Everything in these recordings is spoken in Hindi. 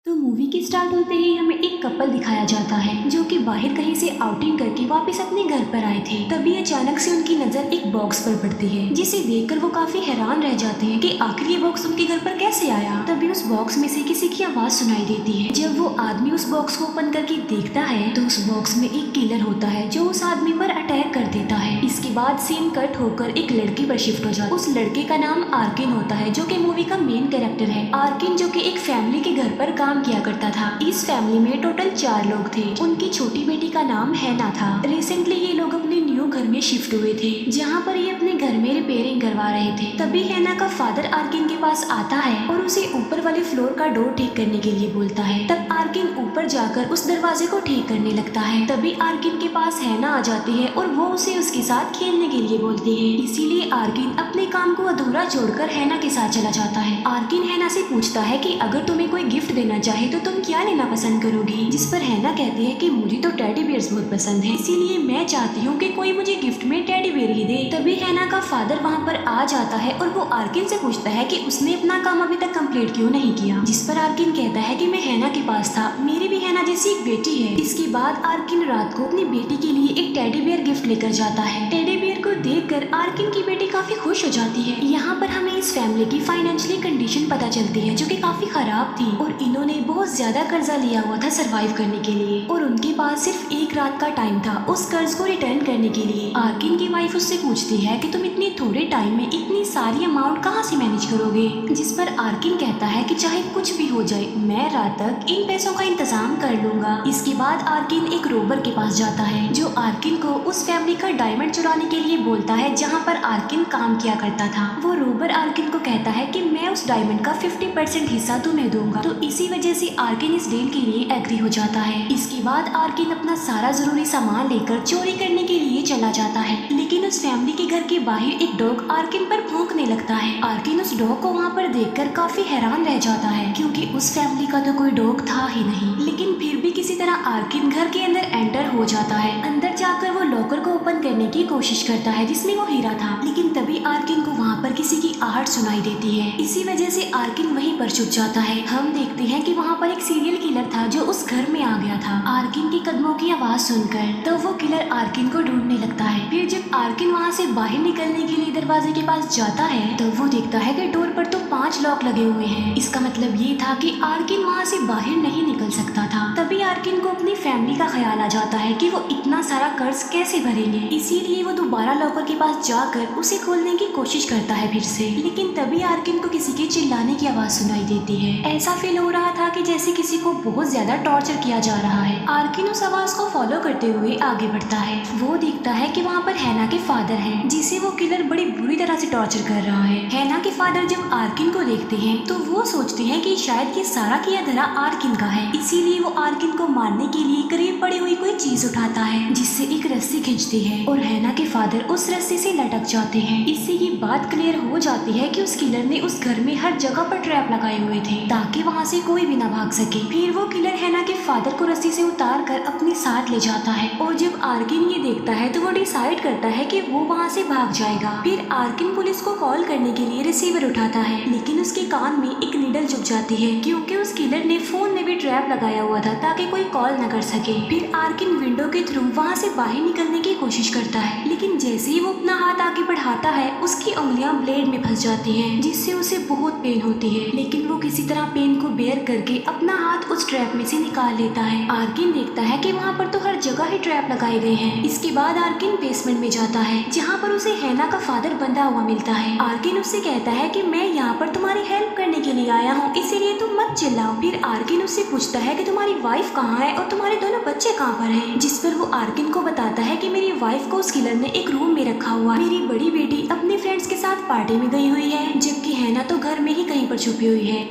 तो मूवी के स्टार्ट होते ही हमें एक कपल दिखाया जाता है जो कि बाहर कहीं से आउटिंग करके वापस अपने घर पर आए थे। तभी अचानक से उनकी नजर एक बॉक्स पर पड़ती है जिसे देखकर वो काफी हैरान रह जाते हैं कि आखिर ये बॉक्स उनके घर पर कैसे आया। तभी उस बॉक्स में से किसी की आवाज सुनाई देती है। जब वो आदमी उस बॉक्स को ओपन करके देखता है तो उस बॉक्स में एक किलर होता है जो उस आदमी पर अटैक कर देता है। इसके बाद सीन कट होकर एक लड़के पर शिफ्ट हो जाता है। उस लड़के का नाम आर्किन होता है जो कि मूवी का मेन कैरेक्टर है। आर्किन जो कि एक फैमिली के घर पर काम किया करता था। इस फैमिली में टोटल 4 लोग थे। उनकी छोटी बेटी का नाम हैना था। रिसेंटली ये लोग अपने न्यू घर में शिफ्ट हुए थे जहाँ पर ये अपने घर में रिपेयरिंग करवा रहे थे। तभी हैना का फादर आर्किन के पास आता है और उसे ऊपर वाले फ्लोर का डोर ठीक करने के लिए बोलता है। तब आर्किन ऊपर जाकर उस दरवाजे को ठीक करने लगता है। तभी आर्किन के पास हैना आ जाती है और वो उसे उसके साथ खेलने के लिए बोलती है। इसीलिए आर्किन अपने काम को अधूरा छोड़कर हैना के साथ चला जाता है। आर्किन हैना से पूछता है कि अगर तुम्हें कोई गिफ्ट देना चाहे तो तुम क्या लेना पसंद करोगी। जिस पर हैना कहती है कि मुझे तो टेडी बियर्स बहुत पसंद है, इसीलिए मैं चाहती हूँ कि कोई मुझे गिफ्ट में टेडी बियर ही दे। तभी हैना का फादर वहाँ पर आ जाता है और वो आर्किन से पूछता है कि उसने अपना काम अभी तक कंप्लीट क्यों नहीं किया। जिस पर आर्किन कहता है कि मैं हैना के पास था, मेरी भी हैना जैसी एक बेटी है। इसके बाद आर्किन रात को अपनी बेटी के लिए एक टेडी बियर गिफ्ट लेकर जाता है। टेडी बियर को देखकर आर्किन की बेटी काफी खुश हो जाती है। यहाँ पर हमें इस फैमिली की फाइनेंशियली कंडीशन पता चलती है जो कि काफी खराब थी और इन्होंने बहुत ज्यादा कर्जा लिया हुआ था सरवाइव करने के लिए और उनके पास सिर्फ एक रात का टाइम था उस कर्ज को रिटर्न करने के लिए। आर्किन की वाइफ उससे पूछती है कि तुम इतने थोड़े टाइम में इतनी सारी अमाउंट कहाँ से मैनेज करोगे। जिस पर आर्किन कहता है कि चाहे कुछ भी हो जाए मैं रात तक इन पैसों का इंतजाम कर लूंगा। इसके बाद आर्किन एक रोबर के पास जाता है जो आर्किन को उस फैमिली का डायमंड चुराने के लिए बोलता है जहाँ पर आर्किन काम किया करता था। वो रोबर आर्किन को कहता है कि मैं उस डायमंड का 50% हिस्सा तुम्हें दूंगा। तो इसी वजह से आर्किन इस डील के लिए एग्री हो जाता है। इसके बाद आर्किन अपना सारा जरूरी सामान लेकर चोरी करने के लिए चला जाता है। लेकिन उस फैमिली के घर के बाहर एक डॉग आर्किन पर भौंकने लगता है। आर्किन उस डॉग को वहाँ पर देखकर काफी हैरान रह जाता है क्योंकि उस फैमिली का तो कोई डॉग था ही नहीं। लेकिन फिर भी किसी तरह आर्किन घर के अंदर एंटर हो जाता है। अंदर जाकर वो लॉकर को ओपन करने की कोशिश करता है जिसमें वो हीरा था। लेकिन तभी आर्किन को वहाँ पर किसी की आहट सुनाई देती है। इसी वजह से आर्किन वहीं पर छुप जाता है। हम देखते हैं कि वहाँ पर एक सीरियल किलर था जो उस घर में आ गया था। आर्किन की कदमों की आवाज सुनकर तो वो किलर आर्किन को ढूंढने लगता है। फिर जब आर्किन वहाँ से बाहर निकलने के लिए दरवाजे के पास जाता है तो वो देखता है कि डोर पर तो 5 लॉक लगे हुए हैं। इसका मतलब ये था कि आर्किन वहाँ से बाहर नहीं निकल सकता था। तभी आर्किन को अपनी फैमिली का ख्याल आ जाता है कि वो इतना सारा कर्ज कैसे भरेंगे। इसीलिए वो दोबारा लॉकर के पास जाकर उसे खोलने की कोशिश करता है फिर से। लेकिन तभी आर्किन को किसी के चिल्लाने की आवाज सुनाई देती है। ऐसा फील हो रहा था कि जैसे किसी को बहुत ज्यादा टॉर्चर किया जा रहा है। आर्किन उस आवाज को फॉलो करते हुए आगे बढ़ता है। वो देखता है कि वहाँ पर हैना के फादर हैं जिसे वो किलर बड़ी बुरी तरह से टॉर्चर कर रहा है। हैना के फादर जब आर्किन को देखते हैं तो वो सोचते हैं कि शायद ये सारा किया धरा आर्किन का है। इसीलिए वो आर्किन को मारने के लिए करीब पड़ी हुई कोई चीज उठाता है जिससे एक रस्सी खींचती है और हैना के फादर उस रस्सी से लटक जाते हैं। इससे ये बात क्लियर हो जाती है कि उस किलर ने उस घर में हर जगह पर ट्रैप लगाए हुए थे ताकि वहाँ से कोई भी ना भाग सके। फिर वो किलर हैना के फादर को रस्सी से उतार कर अपने साथ ले जाता है और जब आर्किन ये देखता है तो वो डिसाइड करता है कि वो वहाँ से भाग जाएगा। फिर आर्किन पुलिस को कॉल करने के लिए रिसीवर उठाता है लेकिन उसके कान में एक नीडल चुभ जाती है क्योंकि उस किलर ने फोन में भी ट्रैप लगाया हुआ था ताकि कोई कॉल न कर सके। फिर आर्किन विंडो के थ्रू वहाँ से बाहर निकलने की कोशिश करता है लेकिन जैसे ही वो अपना हाथ आगे बढ़ाता है उसकी उंगलियां ब्लेड में फंस जाती हैं जिससे उसे बहुत पेन होती है। लेकिन वो किसी तरह पेन को बेयर करके अपना हाथ उस ट्रैप में से निकाल लेता है। आर्किन देखता है कि वहाँ पर तो हर जगह ही ट्रैप लगाए गए हैं। इसके बाद आर्किन बेसमेंट में जाता है जहाँ पर उसे हैना का फादर बंधा हुआ मिलता है। आर्किन उससे कहता है कि मैं यहाँ पर तुम्हारी हेल्प करने के लिए आया हूँ, इसीलिए तुम मत चिल्लाओ। फिर आर्किन उससे पूछता है कि तुम्हारी वाइफ कहाँ है और तुम्हारे दोनों बच्चे कहाँ पर हैं। जिस पर वो आर्किन को बताता है कि मेरी वाइफ को उस किलर ने एक रूम में रखा हुआ, मेरी बड़ी बेटी अपने फ्रेंड्स के साथ पार्टी में गई हुई है जबकि हैना तो घर में ही कहीं पर छुपी हुई है।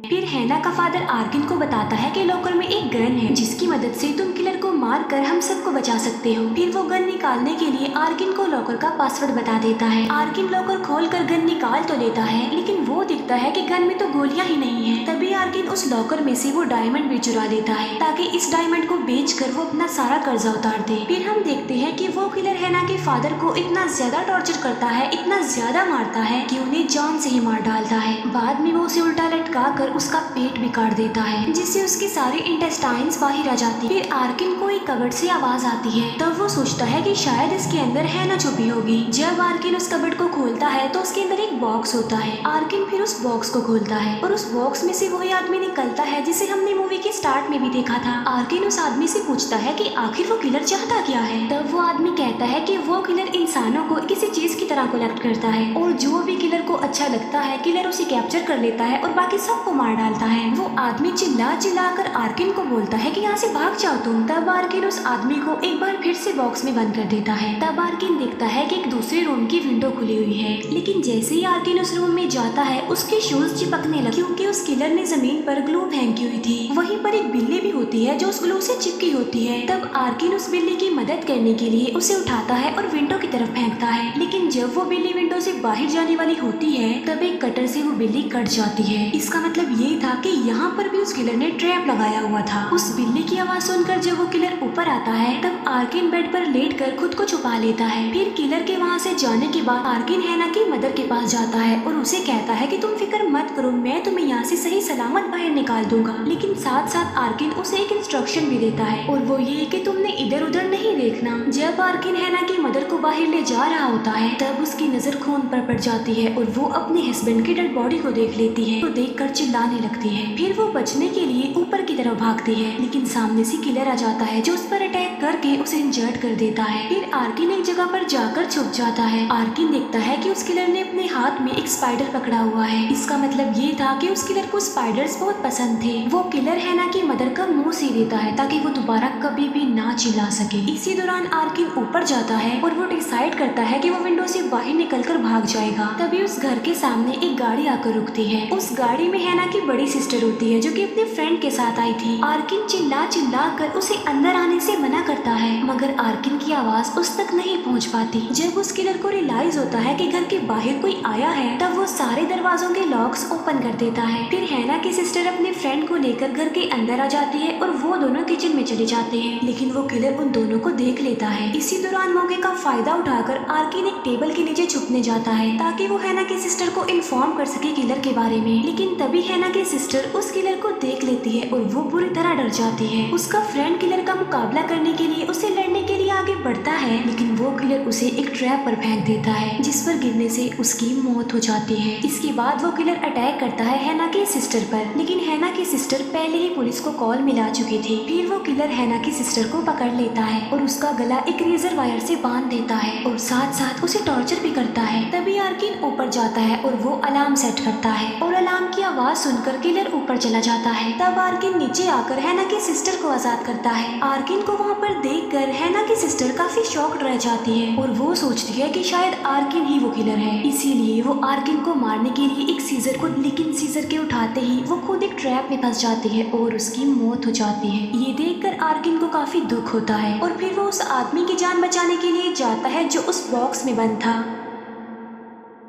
फिर हैना का फादर आर्किन को बताता है कि लॉकर में एक गन है जिसकी मदद से तुम किलर को मार कर हम सबको बचा सकते हो। फिर वो गन निकालने के लिए आर्किन को लॉकर का पासवर्ड बता देता है। आर्किन लॉकर खोल कर गन निकाल तो लेता है लेकिन वो दिखता है कि गन में तो गोलियां ही नहीं है। तभी आर्किन उस लॉकर में से वो डायमंड भी चुरा लेता है ताकि इस डायमंड को बेचकर वो अपना सारा कर्जा उतार दे। फिर हम देखते हैं कि वो किलर हैना के फादर को इतना ज्यादा टॉर्चर करता है, इतना ज्यादा मारता है कि उन्हें जान से ही मार डालता है। बाद में वो उसे उल्टा लटका कर उसका पेट भी काट देता है, जिससे उसके सारे इंटेस्टाइन्स बाहर आ जाती है। फिर आर्किन को एक कबर्ड से आवाज आती है, तब वो सोचता है कि शायद इसके अंदर हैना छुपी होगी। जब आर्किन उस कबर्ड को खोलता है तो उसके अंदर एक बॉक्स होता है। आर्किन फिर उस बॉक्स को खोलता है और उस बॉक्स में से वही आदमी निकलता है जिसे हमने मूवी के स्टार्ट में भी देखा था। आर्किन उस आदमी से पूछता है कि आखिर वो किलर चाहता क्या है। तब वो आदमी कहता है कि वो किलर इंसानों को किसी चीज की तरह कलेक्ट करता है और जो भी किलर को अच्छा लगता है किलर उसे कैप्चर कर लेता है और बाकी सबको मार डालता है। वो आदमी चिल्ला चिल्ला कर आर्किन को बोलता है कि यहाँ से भाग जाओ तुम। तब आर्किन उस आदमी को एक बार फिर से बॉक्स में बंद कर देता है। तब आर्किन देखता है कि एक दूसरे रूम की विंडो खुली हुई है, लेकिन जैसे ही आर्किन उस रूम में जाता है उसके शूज चिपकने लगे क्योंकि उस किलर ने जमीन पर ग्लू फेंकी हुई थी। वहीं पर एक बिल्ली भी होती है जो उस ग्लू से चिपकी होती है। तब आर्किन उस बिल्ली की मदद करने के लिए उसे उठाता है और विंडो की तरफ फेंकता है, लेकिन जब वो बिल्ली विंडो से बाहर जाने वाली होती है तब एक कटर से वो बिल्ली कट जाती है। इसका मतलब ये था कि यहाँ पर भी उस किलर ने ट्रैप लगाया हुआ था। उस बिल्ली की आवाज सुनकर जब वो किलर ऊपर आता है तब आर्किन बेड पर लेटकर खुद को छुपा लेता है। फिर किलर के वहाँ से जाने के बाद आर्किन हैना की मदर के पास जाता है और उसे कहता है कि तुम फिक्र मत करो, मैं तुम्हें यहाँ से सही सलामत बाहर निकाल दूंगा। लेकिन साथ साथ आर्किन उसे एक इंस्ट्रक्शन भी देता है और वो ये कि तुमने इधर उधर नहीं देखना। जब आर्किन हैना की मदर को बाहर ले जा रहा होता है तब उसकी नजर खून पर पड़ जाती है और वो अपने हस्बैंड की डेड बॉडी को देख लेती है तो देखकर चिल्लाने लगती है। फिर वो बचने के लिए ऊपर की तरफ भागती है, लेकिन सामने से किलर आ जाता है जो उस पर अटैक करके उसे इंजर्ड कर देता है। फिर आर्किन एक जगह पर जाकर छुप जाता है। आर्किन देखता है कि उस किलर ने अपने हाथ में एक स्पाइडर पकड़ा हुआ है। इसका मतलब ये था कि उस किलर को स्पाइडर्स बहुत पसंद थे। वो किलर हैना की मदर का मुंह सी देता है ताकि वो दोबारा कभी भी ना चिल्ला सके। इसी दौरान आर्किन ऊपर जाता है और वो डिसाइड करता है कि वो विंडो से बाहर निकलकर भाग जाएगा। तभी उस घर के सामने एक गाड़ी आकर रुकती है। उस गाड़ी में हैना की बड़ी सिस्टर होती है जो कि अपने फ्रेंड के साथ आई थी। आर्किन चिल्ला चिल्ला कर उसे अंदर आने से मना करता है, मगर आर्किन की आवाज उस तक नहीं पहुंच पाती। जब उस किलर को रियलाइज होता है कि घर के बाहर कोई आया है तब वो सारे दरवाजों के लॉक्स ओपन कर देता है। फिर हैना की सिस्टर अपने फ्रेंड को लेकर घर के अंदर आ जाती है और वो दोनों किचन में चले जाते हैं, लेकिन वो किलर उन दोनों को देख लेता है। इसी दौरान मौके का फायदा उठाकर आर्किन एक टेबल के नीचे छुपने जाता है ताकि वो हैना की सिस्टर को इन्फॉर्म कर सके किलर के बारे में। लेकिन तभी हैना की सिस्टर उस किलर को देख लेती है और वो बुरी तरह डर जाती है। उसका फ्रेंड किलर का मुकाबला करने के लिए उसे लड़ने के लिए आगे बढ़ता है, लेकिन वो किलर उसे एक ट्रैप पर फेंक देता है जिस पर गिरने से उसकी मौत हो जाती है। इसके बाद वो किलर अटैक करता है हैना की सिस्टर पर, लेकिन हैना की सिस्टर पहले ही पुलिस को कॉल मिला चुकी थी। फिर वो किलर हैना की सिस्टर को पकड़ लेता है और उसका गला एक रेजर वायर से बांध देता है और साथ साथ उसे टॉर्चर भी करता है। तभी आर्किन ऊपर जाता है और वो अलार्म सेट करता है और अलार्म की आवाज सुनकर किलर ऊपर चला जाता है। तब आर्किन नीचे आकर हैना की सिस्टर को आजाद करता है। आर्किन को वहाँ पर देखकर हैना की सिस्टर काफी शॉक्ड रह जाती है और वो सोचती है कि शायद आर्किन ही वो किलर है। इसीलिए वो आर्किन को मारने के लिए एक सीजर को, लेकिन सीजर के उठाते ही वो खुद एक ट्रैप में फंस जाती है और उसकी मौत हो जाती है। ये देखकर आर्किन को काफी दुख होता है और फिर वो उस आदमी की जान बचाने के लिए जाता है जो उस बॉक्स में बंद था।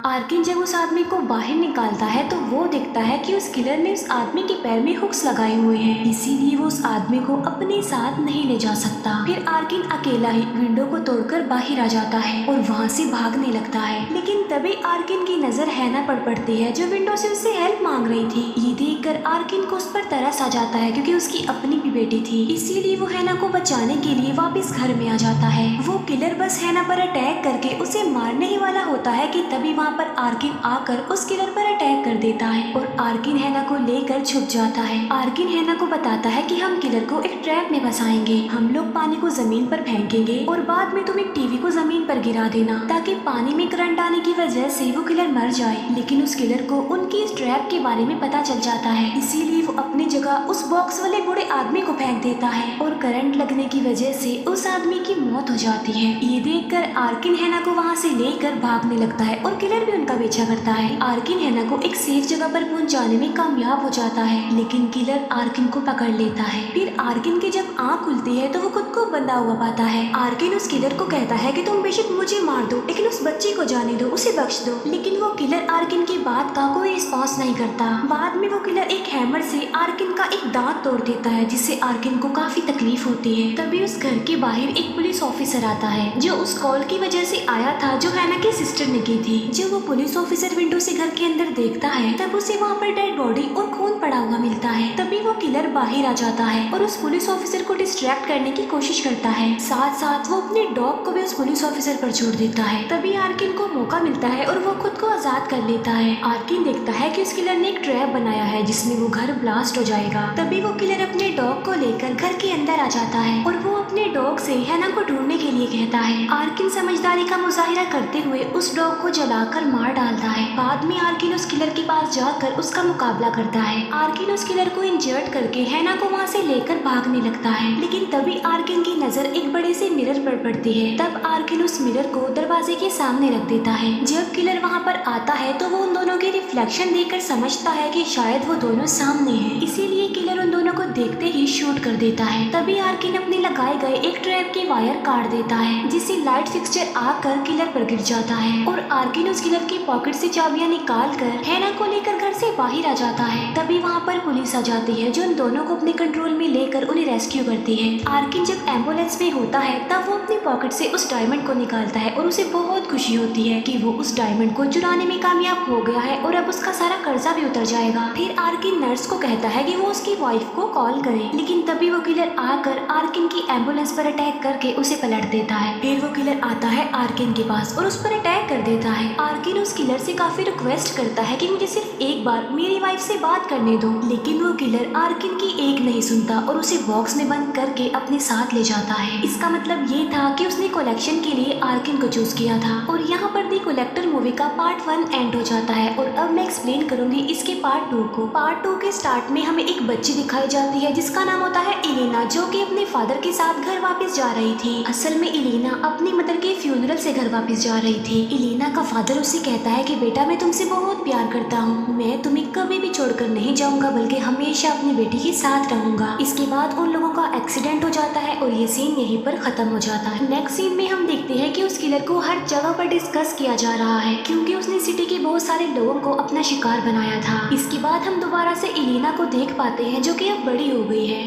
आर्किन जब उस आदमी को बाहर निकालता है तो वो देखता है कि उस किलर ने उस आदमी के पैर में हुक्स लगाए हुए हैं, इसीलिए वो उस आदमी को अपने साथ नहीं ले जा सकता। फिर आर्किन अकेला ही विंडो को तोड़कर बाहर आ जाता है और वहाँ से भागने लगता है। लेकिन तभी आर्किन की नजर हैना पर पड़ती है जो विंडो से उससे हेल्प मांग रही थी। ये देखकर आर्किन को उस पर तरस आ जाता है क्योंकि उसकी अपनी भी बेटी थी, इसीलिए वो हैना को बचाने के लिए वापस घर में आ जाता है। वो किलर बस हैना पर अटैक करके उसे मारने ही वाला होता है कि तभी वहाँ पर आर्किन आकर उस किलर पर अटैक कर देता है और आर्किन हैना को लेकर छुप जाता है। आर्किन हैना को बताता है कि हम किलर को एक ट्रैप में फंसाएंगे, हम लोग पानी को जमीन पर फेंकेंगे और बाद में तुम एक टीवी को जमीन पर गिरा देना ताकि पानी में करंट आने की वजह से वो किलर मर जाए। लेकिन उस किलर को उनकी इस ट्रैप के बारे में पता चल जाता है, इसीलिए वो अपनी जगह उस बॉक्स वाले बूढ़े आदमी को फेंक देता है और करंट लगने की वजह से उस आदमी की मौत हो जाती है। ये देखकर आर्किन हैना को वहाँ से लेकर भागने लगता है और किलर किलर भी उनका पीछा करता है। आर्किन हैना को एक सेफ जगह पर पहुंचाने में कामयाब हो जाता है, लेकिन किलर आर्किन को पकड़ लेता है। फिर आर्किन की जब आँख खुलती है तो वो खुद को बंधा हुआ पाता है। आर्किन उस किलर को कहता है कि तुम बेशक मुझे मार दो, लेकिन उस बच्चे को जाने दो, उसे बख्श दो। लेकिन वो किलर आर्किन की बात का कोई रिस्पॉन्स नहीं करता। बाद में वो किलर एक हैमर से आर्किन का एक दांत तोड़ देता है, जिससे आर्किन को काफी तकलीफ होती है। तभी उस घर के बाहर एक पुलिस ऑफिसर आता है, जो उस कॉल की वजह से आया था जो हैना की सिस्टर ने की थी। जब वो पुलिस ऑफिसर विंडो से घर के अंदर देखता है तब उसे वहाँ पर डेड बॉडी और खून पड़ा हुआ मिलता है। तभी वो किलर बाहर आ जाता है और उस पुलिस ऑफिसर को डिस्ट्रैक्ट करने की कोशिश करता है। साथ साथ वो अपने डॉग को भी उस पुलिस ऑफिसर पर छोड़ देता है। तभी आर्किन को मौका मिलता है और वो खुद को आजाद कर लेता है। आर्किन देखता है कि उस किलर ने एक ट्रैप बनाया है जिसमें वो घर ब्लास्ट हो जाएगा। तभी वो किलर अपने डॉग को लेकर घर के अंदर आ जाता है और वो अपने डॉग से हैना को ढूंढने के लिए कहता है। आर्किन समझदारी का मुजाहिरा करते हुए उस डॉग को जलाकर मार डालता है। बाद में आर्किन उस किलर के पास जाकर उसका मुकाबला करता है। आर्किन उस किलर को इंजर्ड करके हैना को वहाँ से लेकर भागने लगता है, लेकिन तभी आर्किन की नजर एक बड़े से मिरर पर पड़ती है। तब आर्किन उस मिरर को दरवाजे के सामने रख देता है। जब किलर वहाँ पर आता है तो वो उन दोनों के रिफ्लेक्शन देखकर समझता है कि शायद वो दोनों सामने हैं, इसीलिए किलर उन दोनों को देखते ही शूट कर देता है। तभी आर्किन अपने लगाए गए एक ट्रैप के वायर काट देता है, जिससे लाइट फिक्सचर आकर किलर पर गिर जाता है और आर्किन उस किलर की पॉकेट से चाबियां निकाल कर हैना को लेकर घर से बाहर आ जाता है। तभी वहाँ पर पुलिस आ जाती है, जो उन दोनों को अपने कंट्रोल में लेकर उन्हें रेस्क्यू करती है। आर्किन जब एम्बुलेंस में होता है तब वो अपनी पॉकेट से उस डायमंड को निकालता है और उसे बहुत खुशी होती है कि वो उस डायमंड को चुराने में कामयाब हो गया है और अब उसका सारा कर्जा भी उतर जाएगा। फिर आर्किन नर्स को कहता है कि वो उसकी वाइफ को कॉल करे, लेकिन तभी वो किलर आकर आर्किन की एम्बुलेंस पर अटैक करके उसे पलट देता है। फिर वो किलर आता है आर्किन के पास और उस पर अटैक कर देता है। आर्किन उस किलर से काफी रिक्वेस्ट करता है कि मुझे सिर्फ एक बार मेरी वाइफ से बात करने दो, लेकिन वो किलर आर्किन की एक नहीं सुनता और उसे बॉक्स में बंद करके अपने साथ ले जाता है। इसका मतलब ये था कि उसने कलेक्शन के लिए आर्किन को चूज किया था। और यहाँ पर दी कलेक्टर मूवी का पार्ट 1 एंड हो जाता है और अब मैं एक्सप्लेन करूंगी इसके पार्ट 2 को। पार्ट 2 के स्टार्ट में हमें एक बच्ची दिखाई जाती है जिसका नाम होता है इलेना, जो कि अपने फादर के साथ घर वापस जा रही थी। असल में इलेना अपनी मदर के फ्यूनरल से घर वापस जा रही थी। इलेना का फादर उसे कहता है कि बेटा मैं तुमसे बहुत प्यार करता हूँ, मैं तुम्हें कभी भी छोड़कर नहीं जाऊंगा बल्कि हमेशा अपनी बेटी के साथ रहूंगा। इसके बाद उन लोगों का एक्सीडेंट हो जाता है और ये सीन यहीं पर खत्म हो जाता है। नेक्स्ट सीन में हम देखते हैं कि उस किलर को हर जगह पर डिस्कस किया जा रहा है, क्योंकि उसने सिटी के बहुत सारे लोगों को अपना शिकार बनाया था। इसके बाद हम दोबारा से इलेना को देख पाते हैं, जो कि अब बड़ी हो गई है।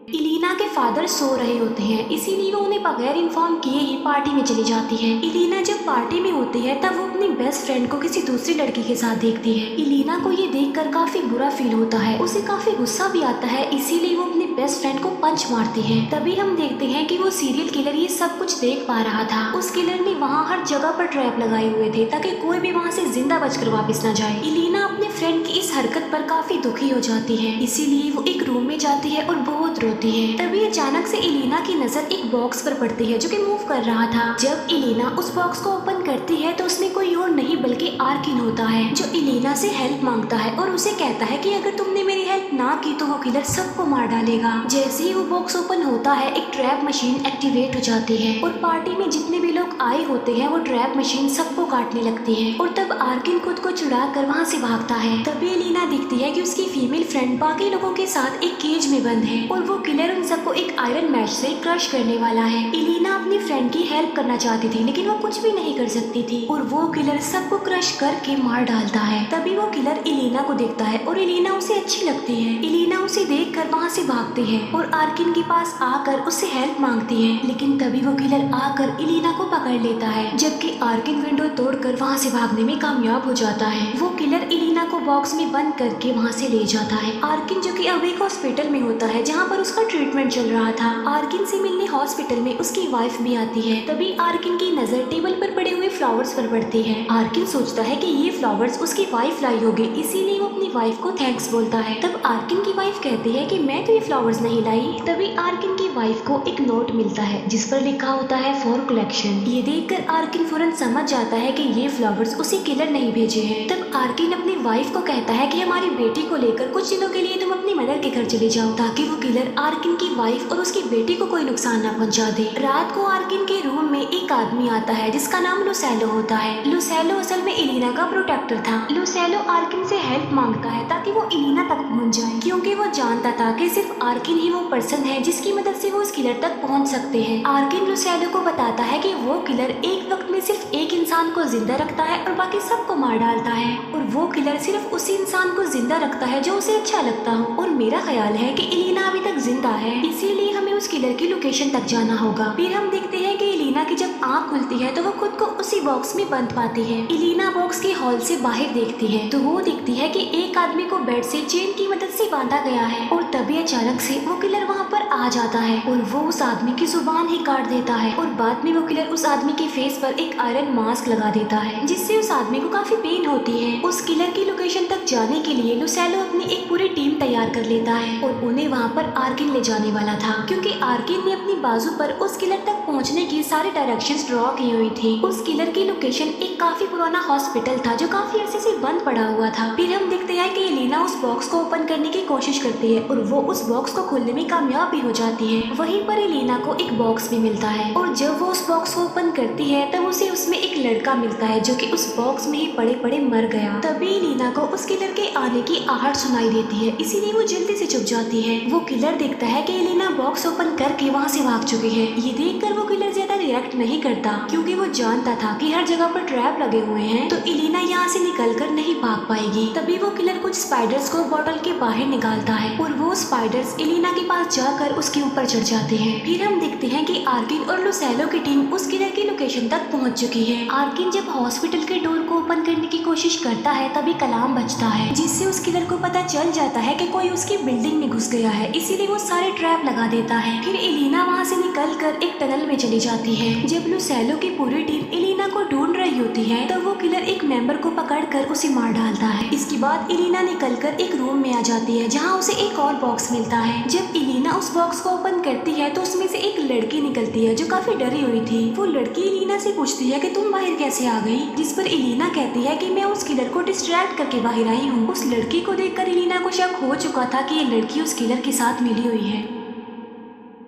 इलेना के फादर सो रहे होते हैं, इसीलिए वो उन्हें बगैर इन्फॉर्म किए ही पार्टी में चली जाती है। इलेना जब पार्टी में होती है तब वो अपनी बेस्ट फ्रेंड को किसी दूसरी लड़की के साथ देखती है। इलेना को ये देखकर काफी बुरा फील होता है, उसे काफी गुस्सा भी आता है, इसीलिए वो अपनी बेस्ट फ्रेंड को पंच मारती है। तभी हम देखते हैं कि वो सीरियल किलर ये सब कुछ देख पा रहा था। उस किलर ने वहाँ हर जगह पर ट्रैप लगाए हुए थे ताकि कोई भी वहाँ से जिंदा बचकर वापस न जाए। इलेना अपने फ्रेंड की इस हरकत पर काफी दुखी हो जाती है, इसीलिए वो एक रूम में जाती है और बहुत रोती है। तभी अचानक से इलेना की नजर एक बॉक्स पर पड़ती है जो कि मूव कर रहा था। जब इलेना उस बॉक्स को ओपन करती है तो उसमें कोई और नहीं बल्कि आर्किन होता है, जो इलेना से हेल्प मांगता है और उसे कहता है कि अगर तुमने मेरी हेल्प ना की तो वो किलर सबको मार डालेगा। जैसे ही वो बॉक्स ओपन होता है एक ट्रैप मशीन एक्टिवेट हो जाती है और पार्टी में जितने भी लोग आए होते हैं वो ट्रैप मशीन सबको काटने लगती है और तब आर्किन खुद को छुड़ा कर वहाँ से भागता है। तभी इलेना दिखती है कि उसकी फीमेल फ्रेंड बाकी लोगों के साथ एक केज में बंद है और वो किलर उन सबको एक आयरन मैच से क्रश करने वाला है। इलेना अपनी फ्रेंड की हेल्प करना चाहती थी, लेकिन वो कुछ भी नहीं कर सकती थी और वो किलर सबको क्रश करके मार डालता है। तभी वो किलर इलेना को देखता है और इलेना उसे अच्छी लगती है। इलेना उसे देखकर वहाँ से भागती है और आर्किन के पास आकर उससे हेल्प मांगती है, लेकिन तभी वो किलर आकर इलेना को पकड़ लेता है, जबकि आर्किन विंडो तोड़कर वहाँ से भागने में कामयाब हो जाता है। वो किलर इलेना को बॉक्स में बंद करके वहाँ से ले जाता है। आर्किन जो कि अब एक हॉस्पिटल में होता है जहाँ पर उसका ट्रीटमेंट चल रहा था। आर्किन से मिलने हॉस्पिटल में उसकी वाइफ भी आती है। तभी आर्किन की नजर टेबल पर पड़े हुए फ्लावर्स पर पड़ती है। आर्किन सोचता है कि ये फ्लावर्स उसकी वाइफ लाई होगी, इसीलिए वो अपनी वाइफ को थैंक्स बोलता है। तब आर्किन की वाइफ कहती है कि मैं तो ये फ्लावर्स नहीं लाई। तभी आर्किन की वाइफ को एक नोट मिलता है जिस पर लिखा होता है फॉर कलेक्शन। ये देखकर आर्किन फौरन समझ जाता है कि ये फ्लावर्स उसी किलर ने ही भेजे हैं। तब आर्किन अपनी वाइफ को कहता है कि हमारी बेटी को लेकर कुछ दिनों के लिए तुम अपनी मदर के घर चले जाओ, ताकि वो किलर आर्किन की वाइफ और उसकी बेटी को कोई नुकसान न पहुंचा दे। रात को आर्किन के रूम में एक आदमी आता है जिसका नाम लुसेलो होता है। लुसेलो असल में इलीना का प्रोटेक्टर था। लुसेलो आर्किन से हेल्प मांगता है ताकि वो इलीना तक पहुंच जाए, क्योंकि वो जानता था कि सिर्फ आर्किन ही वो पर्सन है जिसकी मदद से वो उस किलर तक पहुंच सकते हैं। आर्किन लुसेलो को बताता है कि वो किलर एक वक्त में सिर्फ एक इंसान को जिंदा रखता है और बाकी सबको मार डालता है, और वो किलर सिर्फ उसी इंसान को जिंदा रखता है जो उसे अच्छा लगता हो। और मेरा ख्याल है कि इलीना अभी तक जिंदा है, इसीलिए हमें उस किलर की लोकेशन तक जाना होगा। फिर हम देखते हैं कि इलीना की जब आँख खुलती है तो वो खुद को उसी बॉक्स में बंद पाती है। इलीना बॉक्स के हॉल से बाहर देखती है तो वो दिखती है कि एक आदमी को बेड से चेन की मदद से बांधा गया है, और तभी अचानक से वो किलर वहाँ पर आ जाता है और वो उस आदमी की जुबान ही काट देता है। और बाद में वो किलर उस आदमी के फेस पर एक आयरन मास्क लगा देता है, जिससे उस आदमी को काफी पेन होती है। उस किलर की लोकेशन तक जाने के लिए लुसेलो अपनी एक पूरी टीम तैयार कर लेता है और उन्हें वहाँ पर आर्किन ले जाने वाला था, क्योंकि आर्किन ने अपनी बाजू पर उस किलर तक पहुँचने की सारी डायरेक्शंस ड्रॉ की हुई थी। उस किलर की लोकेशन एक काफी पुराना हॉस्पिटल था जो काफी अरसे से बंद पड़ा हुआ था। फिर हम देखते हैं कि इलीना उस बॉक्स को ओपन करने की कोशिश करती है और वो उस बॉक्स को खोलने में कामयाब भी हो जाती है। वहीं पर इलीना को एक बॉक्स भी मिलता है, और जब वो उस बॉक्स को ओपन करती है तब उसे उसमें एक लड़का मिलता है जो कि उस बॉक्स में ही पड़े पड़े मर गया। तभी इलीना को उस किलर के आने की आहट सुनाई देती है, इसीलिए वो जल्दी से चुप जाती है। वो किलर देखता है कि इलीना बॉक्स ओपन करके वहाँ से भाग चुकी है। ये देखकर वो किलर ज्यादा रिएक्ट नहीं करता, क्योंकि वो जानता था कि हर जगह पर ट्रैप लगे हुए हैं, तो इलीना यहाँ से निकलकर नहीं भाग पाएगी। तभी वो किलर कुछ स्पाइडर्स को बॉटल के बाहर निकालता है और वो स्पाइडर्स इलीना के पास जाकर उसके ऊपर चढ़ जाते हैं। फिर हम देखते हैं कि आर्किन और लुसेलो की टीम उस किलर की लोकेशन तक पहुंच चुकी है। आर्किन जब हॉस्पिटल के डोर को ओपन करने की कोशिश करता है तभी कलाम बजता है, जिससे उस किलर को पता चल जाता है कि कोई उसकी बिल्डिंग में घुस गया है, इसीलिए वो सारे ट्रैप लगा देता है। फिर इलीना वहाँ से निकलकर एक टनल में चली जाती है। जब लुसेलो की पूरी टीम इलीना को ढूंढ रही होती है तब वो किलर एक मेंबर को पकड़कर उसे मार डालता है। इसके बाद इलीना निकलकर एक रूम में आ जाती है जहाँ उसे एक और बॉक्स मिलता है। जब इलीना उस बॉक्स को ओपन करती है तो उसमें से एक लड़की निकलती है जो काफी डरी हुई थी। वो लड़की इलीना से पूछती है कि तुम बाहर कैसे आ गई, जिस पर इलीना कहती है कि मैं उस किलर को डिस्ट्रैक्ट करके बाहर आई हूँ। उस लड़की को देखकर इलीना को शक हो चुका था कि ये लड़की उस किलर के साथ मिली हुई है।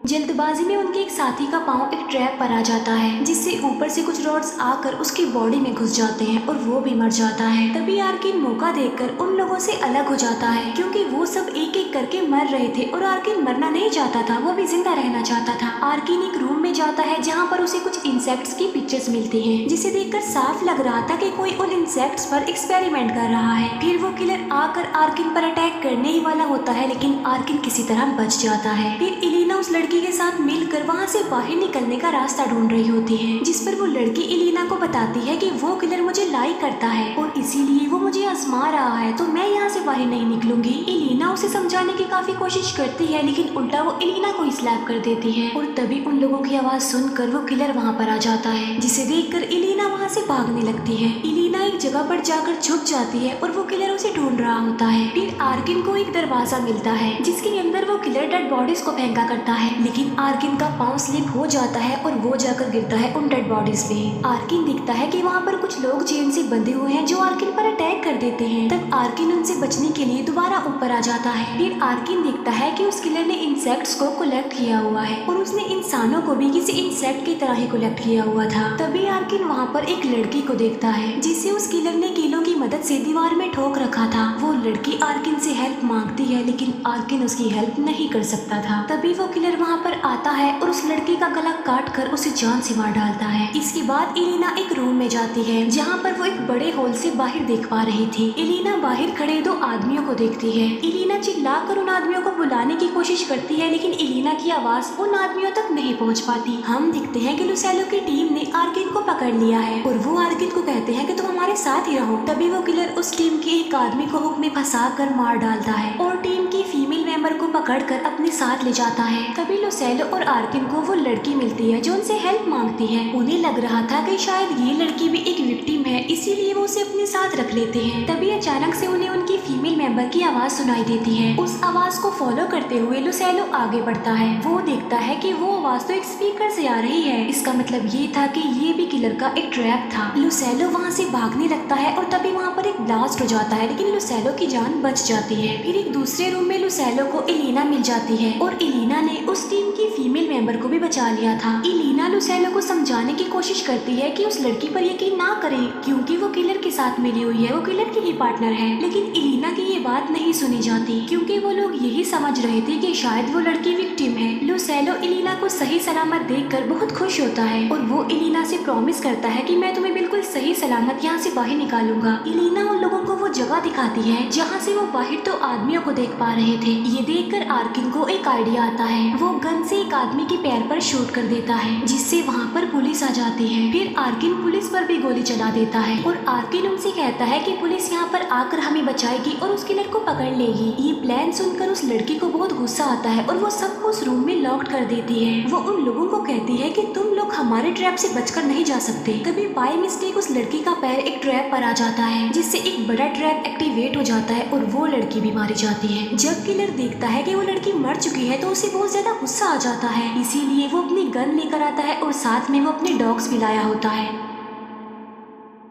जल्दबाजी में उनके एक साथी का पांव एक ट्रैप पर आ जाता है, जिससे ऊपर से कुछ रॉड्स आकर उसकी बॉडी में घुस जाते हैं और वो भी मर जाता है। तभी आर्किन मौका देखकर उन लोगों से अलग हो जाता है, क्योंकि वो सब एक एक करके मर रहे थे और आर्किन मरना नहीं चाहता था, वो भी जिंदा रहना चाहता था। आर्किन एक रूम में जाता है जहाँ पर उसे कुछ इंसेक्ट्स की पिक्चर्स मिलती हैं, जिसे देखकर साफ लग रहा था कि कोई उन इंसेक्ट्स पर एक्सपेरिमेंट कर रहा है। फिर वो किलर आकर आर्किन पर अटैक करने ही वाला होता है, लेकिन आर्किन किसी तरह बच जाता है। फिर इलीना उस लड़की के साथ मिलकर वहाँ से बाहर निकलने का रास्ता ढूंढ रही होती है, जिस पर वो लड़की इलीना को बताती है कि वो किलर मुझे लाइक करता है और इसीलिए वो मुझे आजमा रहा है, तो मैं यहाँ से बाहर नहीं निकलूंगी। इलीना उसे समझाने की काफी कोशिश करती है, लेकिन उल्टा वो इलीना को ही स्लैप कर देती है। और तभी उन लोगों की आवाज सुनकर वो किलर वहाँ पर आ जाता है, जिसे देखकर इलीना वहाँ से भागने लगती है। इलीना एक जगह पर जाकर छुप जाती है और वो किलर उसे ढूंढ रहा होता है। फिर आर्किन को एक दरवाजा मिलता है जिसके अंदर वो किलर डेड बॉडीज को फेंका करता है, लेकिन आर्किन का पांव स्लिप हो जाता है और वो जाकर गिरता है उन डेड बॉडीज पे। आर्किन दिखता है कि वहाँ पर कुछ लोग चेन से बंधे हुए हैं जो आर्किन पर अटैक कर देते हैं। तब आर्किन उनसे बचने के लिए दोबारा ऊपर आ जाता है। फिर आर्किन देखता है कि उस किलर ने इंसेक्ट्स को कलेक्ट किया हुआ है और उसने इंसानों को भी किसी इंसेक्ट की तरह ही कलेक्ट किया हुआ था। तभी आर्किन वहाँ पर एक लड़की को देखता है जिसे उस किलर ने कीलों की मदद से दीवार में ठोक रखा था। वो लड़की आर्किन से हेल्प मांगती है, लेकिन आर्किन उसकी हेल्प नहीं कर सकता था। तभी वो किलर वहाँ पर आता है और उस लड़की का गला काट कर उसे जान से मार डालता है। इसके बाद इलीना एक रूम में जाती है जहाँ पर वो एक बड़े होल से बाहर देख पा रही थी। इलीना बाहर खड़े दो आदमियों को देखती है। इलीना चिल्लाकर उन आदमियों को बुलाने की कोशिश करती है, लेकिन इलीना की आवाज उन आदमियों तक नहीं पहुँच पाती। हम देखते हैं कि लुसेलो की टीम ने आर्किन को पकड़ लिया है और वो आर्किन को कहते हैं कि तुम हमारे साथ ही रहो। तभी वो किलर उस टीम के एक आदमी को हुक में फंसा कर मार डालता है और टीम की फीमेल मेंबर को पकड़कर अपने साथ ले जाता है। तभी लुसेलो और आर्किन को वो लड़की मिलती है जो उनसे हेल्प मांगती है। उन्हें लग रहा था कि शायद ये लड़की भी एक विक्टिम है, इसीलिए वो उसे अपने साथ रख लेते हैं। तभी अचानक से उन्हें उनकी फीमेल मेंबर की आवाज सुनाई देती है। उस आवाज को फॉलो करते हुए लुसेलो आगे बढ़ता है। वो देखता है कि वो आवाज तो एक स्पीकर से आ रही है। इसका मतलब ये था कि ये भी किलर का एक ट्रैप था। लुसेलो वहाँ से भागने लगता है और तभी वहाँ पर एक ब्लास्ट हो जाता है, लेकिन लुसेलो की जान बच जाती है। फिर एक दूसरे रूम में लुसेलो को एलिना मिल जाती है और एलिना ने उस टीम की फीमेल मेंबर को भी बचा लिया था। एलिना लुसेलो को समझाने की कोशिश करती है कि उस लड़की पर यकीन ना करे, क्योंकि वो किलर के साथ मिली हुई है, वो किलर की ही पार्टनर है। लेकिन एलिना की ये बात नहीं सुनी जाती, क्योंकि वो लोग यही समझ रहे थे कि शायद वो लड़की विक्टिम है। लुसेलो एलिना को सही सलामत देखकर बहुत खुश होता है और वो एलिना से प्रॉमिस करता है कि मैं तुम्हें बिल्कुल सही सलामत यहाँ से बाहर निकालूंगा। एलिना उन लोगों को वो जगह दिखाती है जहाँ से वो बाहर तो आदमियों को देख पा रहे थे। ये देखकर आर्किन को एक आइडिया आता है। वो गन से एक आदमी के पैर पर शूट कर देता है, जिससे वहाँ पर पुलिस आ जाती है। फिर आर्किन पुलिस पर भी गोली चला देता है और आर्किन उनसे कहता है कि पुलिस यहाँ पर आकर हमें बचाएगी और उस किलर को पकड़ लेगी। ये प्लान सुनकर उस लड़की को बहुत गुस्सा आता है और वो सबको उस रूम में लॉक कर देती है। वो उन लोगों को कहती है कि तुम लोग हमारे ट्रैप से बचकर नहीं जा सकते। तभी बाय मिस्टेक उस लड़की का पैर एक ट्रैप पर आ जाता है, जिससे एक बड़ा ट्रैप एक्टिवेट हो जाता है और वो लड़की भी मारी जाती है। जब किलर देखता है कि वो लड़की मर चुकी है तो उसे बहुत ज्यादा गुस्सा आ जाता है, इसीलिए वो अपनी गन लेकर आता है और साथ में वो अपने डॉग्स भी लाया होता है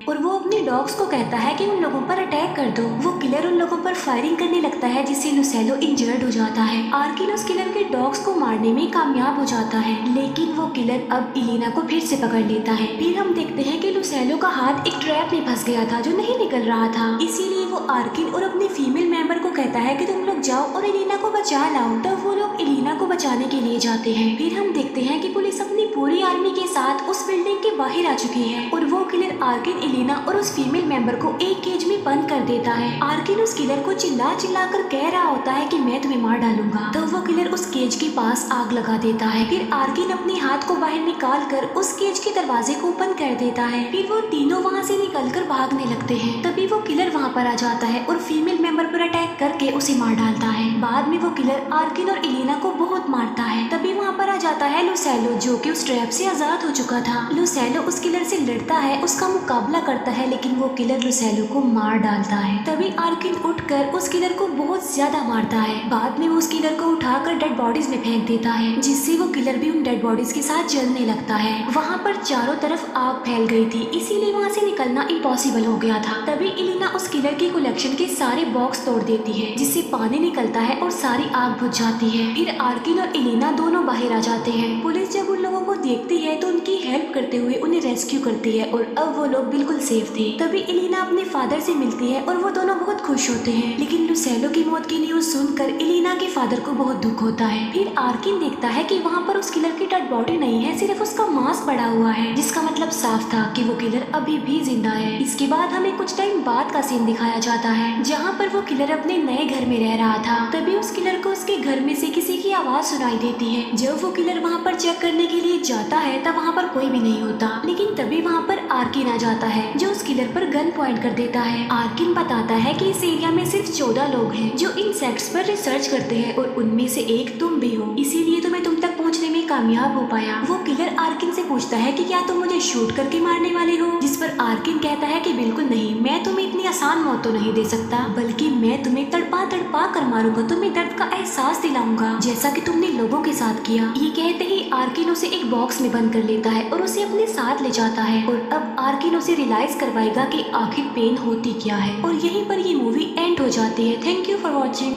और वो अपने डॉग्स को कहता है कि उन लोगों पर अटैक कर दो। वो किलर उन लोगों पर फायरिंग करने लगता है, जिससे लुसेलो इंजर्ड हो जाता है। आर्किन उस किलर के डॉग्स को मारने में कामयाब हो जाता है, लेकिन वो किलर अब एलिना को फिर से पकड़ लेता है। फिर हम देखते हैं कि लुसेलो का हाथ एक ट्रैप में फंस गया था जो नहीं निकल रहा था, इसीलिए वो आर्किन और अपनी फीमेल मेंबर को कहता है कि तुम लोग जाओ और एलिना को बचा लाओ। तब वो लोग एलिना को बचाने के लिए जाते हैं। फिर हम देखते हैं कि पुलिस अपनी पूरी आर्मी के साथ उस बिल्डिंग के बाहर आ चुकी है और वो किलर आर्किन, एलिना और उस फीमेल मेंबर को एक केज में बंद कर देता है। आर्किन उस किलर को चिल्ला चिल्ला कर कह रहा होता है कि मैं तुम्हें मार डालूंगा। तो वो किलर उस केज के पास आग लगा देता है। फिर आर्किन अपने हाथ को बाहर निकाल कर उस केज के दरवाजे को ओपन कर देता है। फिर वो तीनों वहाँ से निकलकर भागने लगते हैं। तभी वो किलर वहाँ पर आ जाता है और फीमेल मेंबर पर अटैक करके उसे मार डालता है। बाद में वो किलर आर्किन और एलिना को बहुत मारता है। तभी वहाँ पर आ जाता है लुसेलो, जो कि उस ट्रैप से आजाद हो चुका था। लुसेलो उस किलर से लड़ता है, उसका मुकाबला करता है, लेकिन वो किलर लुसेलो को मार डालता है। तभी आर्किन उठकर उस किलर को बहुत ज्यादा मारता है। बाद में वो उस किलर को उठाकर डेड बॉडीज में फेंक देता है, जिससे वो किलर भी उन डेड बॉडीज के साथ जलने लगता है। वहाँ पर चारों तरफ आग फैल गई थी, इसीलिए वहाँ से निकलना इम्पॉसिबल हो गया था। तभी एलिना उस किलर की कलेक्शन के सारे बॉक्स तोड़ देती है, जिससे पानी निकलता है और सारी आग बुझ जाती है। फिर आर्किन और एलिना दोनों बाहर आ जाते हैं। पुलिस जब उन लोगों को देखती है तो उनकी हेल्प करते हुए उन्हें रेस्क्यू करती है और अब वो लोग बिल्कुल सेफ थे। तभी एलिना अपने फादर से मिलती है और वो दोनों बहुत खुश होते हैं, लेकिन लुसेलो की मौत की न्यूज सुनकर एलिना के फादर को बहुत दुख होता है। फिर आर्किन देखता है कि वहाँ पर उस किलर की डेड बॉडी नहीं है, सिर्फ उसका मांस पड़ा हुआ है, जिसका मतलब साफ था कि वो किलर अभी भी जिंदा है। इसके बाद हमें कुछ टाइम बाद का सीन दिखाया जाता है, जहाँ पर वो किलर अपने नए घर में रह रहा था। तभी उस किलर को उसके घर में से किसी की आवाज सुनाई देती है। जब वो किलर वहाँ पर चेक करने के लिए जाता है तब वहाँ पर कोई भी नहीं होता, लेकिन तभी वहाँ पर आर्किन आ जाता है, जो उस किलर पर गन पॉइंट कर देता है। आर्किन बताता है कि इस एरिया में सिर्फ 14 लोग हैं जो इंसेक्ट्स पर रिसर्च करते हैं और उनमें से एक तुम भी हो, इसीलिए तो मैं तुम तक पहुंचने में कामयाब हो पाया। वो किलर आर्किन से पूछता है कि क्या तुम मुझे शूट करके मारने वाले हो, जिस पर आर्किन कहता है कि बिल्कुल नहीं, मैं तुम्हें इतनी आसान मौत तो नहीं दे सकता, बल्कि मैं तुम्हें तड़पा तड़पा कर मारूंगा, तुम्हें दर्द का एहसास दिलाऊंगा, जैसा कि तुमने लोगों के साथ किया। ये कहते ही आर्किन उसे एक बॉक्स में बंद कर लेता है और उसे अपने साथ ले जाता है और अब आर्किन उसे रियलाइज करवाएगा कि आखिर पेन होती क्या है। और यहीं पर ये मूवी एंड हो जाती है। Thank you for watching.